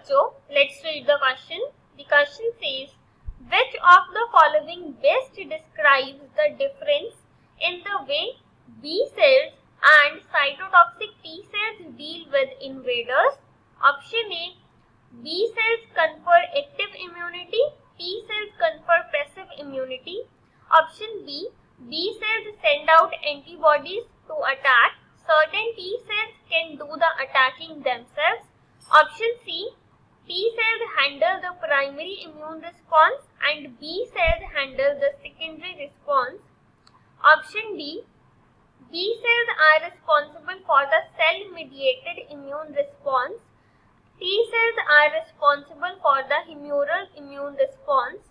बच्चों, let's read the question. The question says which of the following best describes the difference in the way B cells and cytotoxic T cells deal with invaders? Option A, B cells confer active immunity, T cells confer passive immunity. Option B, B cells send out antibodies to attack. Certain T cells can do the attacking themselves. Option C, T cells handle the primary immune response and B cells handle the secondary response. Option D, B cells are responsible for the cell-mediated immune response. T cells are responsible for the humoral immune response.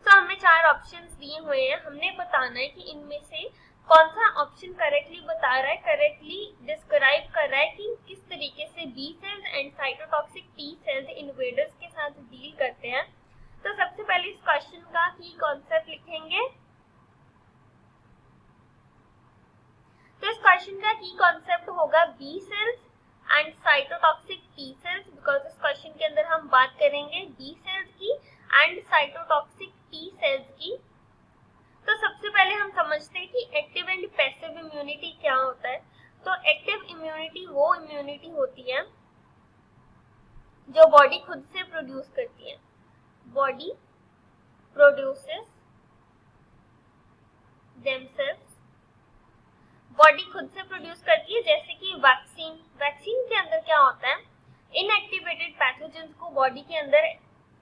तो हमें 4 options दिए हुए हैं. हमने बताना है कि इनमें से कौन सा ऑप्शन करेक्टली बता रहा है, करेक्टली डिस्क्राइब कर रहा है कि किस तरीके से B cells and cytotoxic T cells invaders के साथ डील करते हैं. तो सबसे पहले इस क्वेश्चन का की कॉन्सेप्ट लिखेंगे. तो इस क्वेश्चन का की कॉन्सेप्ट होगा B cells and cytotoxic T cells, because इस क्वेश्चन के अंदर हम बात करेंगे बी सेल्स की एंड साइटोटॉक्सिक टी सेल्स की. तो सबसे पहले हम समझते हैं कि एक्टिव एंड पैसिव इम्यूनिटी क्या होता है. तो एक्टिव इम्यूनिटी वो इम्यूनिटी होती है जो बॉडी खुद से प्रोड्यूस करती है. बॉडी प्रोड्यूसेस देमसेल्व्स, बॉडी खुद से प्रोड्यूस करती है. जैसे कि वैक्सीन, वैक्सीन के अंदर क्या होता है, इनएक्टिवेटेड पैथोजेंस को बॉडी के अंदर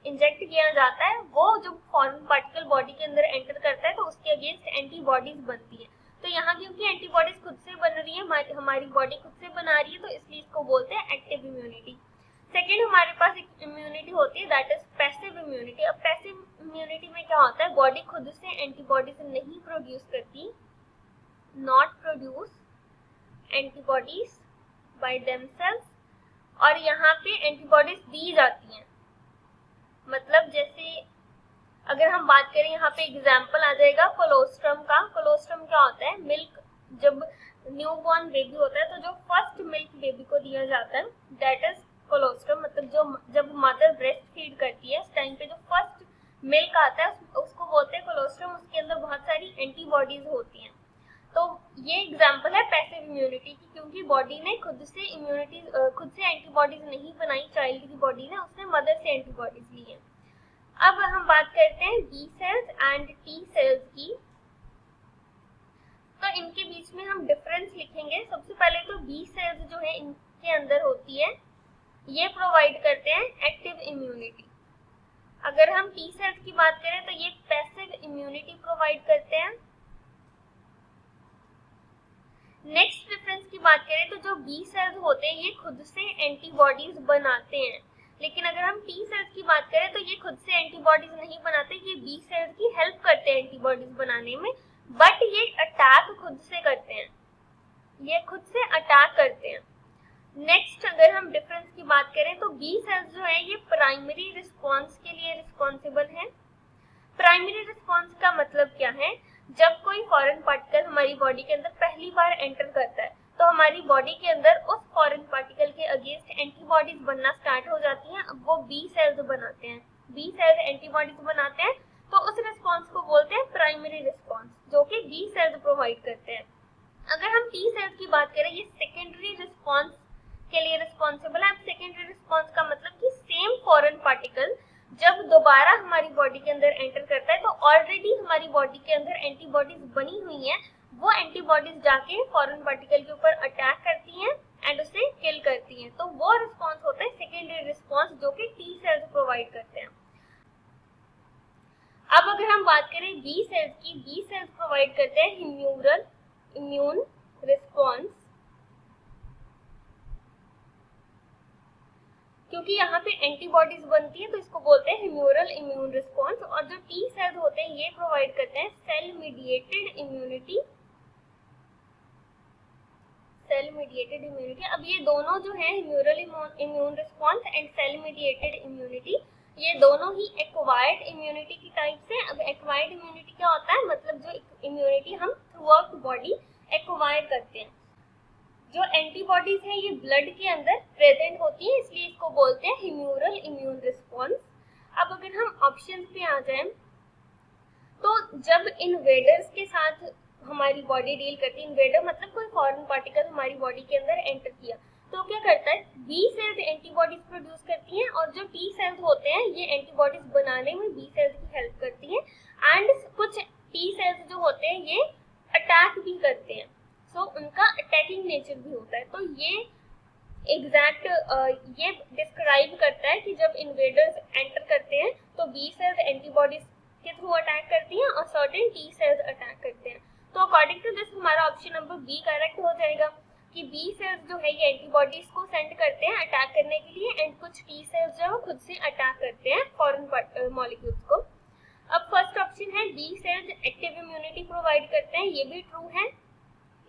इंजेक्ट किया जाता है. वो जो फॉरेन पार्टिकल बॉडी के अंदर एंटर करता है तो उसके अगेंस्ट एंटीबॉडीज बनती है. तो यहाँ क्योंकि एंटीबॉडीज खुद से बन रही है, हमारी बॉडी खुद से बना रही है, तो इसलिए इसको बोलते हैं एक्टिव इम्यूनिटी. सेकेंड हमारे पास एक इम्यूनिटी होती है दैट इज पैसिव इम्यूनिटी. अब पैसिव इम्यूनिटी में क्या होता है, बॉडी खुद से एंटीबॉडीज नहीं प्रोड्यूस करती, not produce antibodies by themselves, और यहाँ पे एंटीबॉडीज दी जाती हैं. मतलब जैसे अगर हम बात करें, यहाँ पे एग्जाम्पल आ जाएगा कोलोस्ट्रम का. कोलोस्ट्रम क्या होता है, मिल्क, जब न्यूबॉर्न बेबी होता है तो जो फर्स्ट मिल्क बेबी को दिया जाता है दैट इज कोलोस्ट्रम. मतलब जो जब मदर ब्रेस्ट फीड करती है उस टाइम पे जो फर्स्ट मिल्क आता है उसको बोलते हैं कोलोस्ट्रम. उसके अंदर बहुत सारी एंटीबॉडीज होती हैं. तो ये एग्जाम्पल है पैसिव इम्यूनिटी की, क्योंकि बॉडी ने खुद से एंटीबॉडीज नहीं बनाई, चाइल्ड की बॉडी ने, उसने मदर से एंटीबॉडीज ली है. अब हम बात करते हैं B cells and T cells की. तो इनके बीच में हम डिफरेंस लिखेंगे. सबसे पहले तो बी सेल्स जो है इनके अंदर होती है, ये प्रोवाइड करते हैं एक्टिव इम्यूनिटी. अगर हम टी सेल्स की बात करें तो ये पैसिव इम्यूनिटी प्रोवाइड करते हैं. नेक्स्ट डिफरेंस की बात करें तो जो बी सेल्स होते हैं ये खुद से एंटीबॉडीज बनाते हैं, लेकिन अगर हम टी सेल्स की बात करें तो ये खुद से एंटीबॉडीज नहीं बनाते, ये बी सेल्स की हेल्प करते हैं एंटीबॉडीज बनाने में, बट ये अटैक खुद से करते हैं, ये खुद से अटैक करते हैं. नेक्स्ट अगर हम डिफरेंस की बात करें तो बी सेल्स जो है ये प्राइमरी रिस्पॉन्स के लिए रिस्पॉन्सिबल है. प्राइमरी रिस्पॉन्स का मतलब क्या है, जब कोई फॉरेन पार्टिकल हमारी बॉडी के अंदर पहली बार एंटर करता है तो हमारी बॉडी के अंदर उस फॉरेन पार्टिकल के अगेंस्ट एंटीबॉडीज बनना स्टार्ट हो जाती हैं. अब वो बी सेल्स बनाते हैं, बी सेल्स एंटीबॉडीज बनाते हैं, तो उस रिस्पॉन्स को बोलते हैं प्राइमरी रिस्पॉन्स, जो कि बी सेल्स प्रोवाइड करते हैं. अगर हम टी सेल्स की बात करें, ये सेकेंडरी रिस्पॉन्स के लिए रिस्पॉन्सिबल है. अब सेकेंडरी रिस्पॉन्स का मतलब कि सेम फॉरेन पार्टिकल जब दोबारा हमारी बॉडी के अंदर एंटर करता है तो ऑलरेडी हमारी बॉडी के अंदर एंटीबॉडीज बनी हुई हैं, वो एंटीबॉडीज जाके फॉरेन पार्टिकल के ऊपर अटैक करती हैं एंड उसे किल करती हैं. तो वो रिस्पॉन्स होता है सेकेंडरी रिस्पॉन्स, जो कि टी सेल्स प्रोवाइड करते हैं. अब अगर हम बात करें बी सेल्स की, बी सेल्स प्रोवाइड करते हैं ह्यूमरल इम्यून रिस्पॉन्स, क्योंकि यहाँ पे एंटीबॉडीज बनती है तो इसको बोलते हैं ह्यूमरल इम्यून रिस्पॉन्स. और जो टी सेल्स होते हैं ये प्रोवाइड करते हैं cell mediated immunity, cell mediated immunity. अब ये दोनों जो है humoral immune response and cell mediated immunity, ये दोनों ही एक्वायर्ड इम्यूनिटी की टाइप से. अब एक्वायर्ड इम्यूनिटी क्या होता है, मतलब जो इम्यूनिटी हम थ्रू आउट बॉडी एक्वायर करते हैं. जो एंटीबॉडीज है ये ब्लड के अंदर प्रेजेंट होती है, इसलिए इसको बोलते हैं ह्यूमरल इम्यून रिस्पॉन्स। अब अगर हम ऑप्शंस पे आ जाएं, तो जब इन्वेडर्स के साथ हमारी बॉडी डील करती है, इन्वेडर मतलब कोई फॉरेन पार्टिकल हमारी बॉडी के अंदर एंटर किया, तो क्या करता है, बी सेल्स एंटीबॉडीज प्रोड्यूस करती हैं, और जो टी सेल्स होते हैं ये एंटीबॉडीज बनाने में बी सेल्स की हेल्प करती हैं, एंड कुछ टी सेल्स जो होते हैं ये अटैक भी करते हैं, सो उनका अटैकिंग नेचर भी होता है। तो ये एग्जैक्ट ये डिस्क्राइब करता है कि जब इन्वेडर्स एंटर करते हैं तो बी सेल्स एंटीबॉडीज के थ्रू अटैक करती हैं और सर्टेन टी सेल्स अटैक करते हैं। तो अकॉर्डिंग टू दिस हमारा ऑप्शन नंबर बी करेक्ट हो जाएगा कि बी सेल्स जो है ये एंटीबॉडीज को सेंड करते हैं अटैक करने के लिए, एंड कुछ टी सेल्स जो है वो खुद से अटैक करते हैं फॉरेन मॉलिक्यूल्स को। अब फर्स्ट ऑप्शन है B cells active immunity provide करते हैं, ये भी ट्रू है।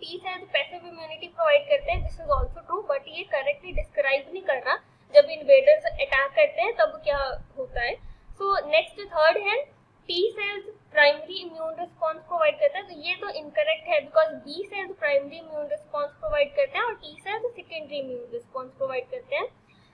T cells passive immunity provide करते हैं, this is also true, but ये करेक्टली डिस्क्राइब नहीं कर रहा जब इन्वेडर्स अटैक करते हैं तब क्या होता है। सो नेक्स्ट थर्ड है T cells primary immune response provide करता है, तो ये तो इनकरेक्ट है because B cells primary immune response provide करते हैं और T cells secondary immune response provide करते हैं।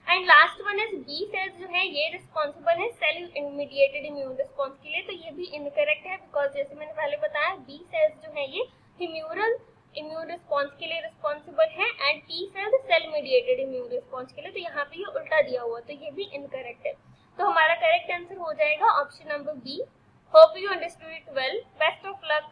And last one is B cells जो है ये रिस्पॉन्सिबल है सेल मीडिएटेड इम्यून रिस्पॉन्स के लिए, तो ये भी इनकरेक्ट है बिकॉज जैसे मैंने पहले बताया बी सेल्स जो है ये ह्यूमरल इम्यून रिस्पॉन्स के लिए रिस्पॉन्सिबल है and T cells cell mediated immune response के लिए, तो यहाँ पे ये उल्टा दिया हुआ, तो ये भी इनकरेक्ट है। तो हमारा करेक्ट आंसर हो जाएगा option number B. Hope you understood it well, best of luck.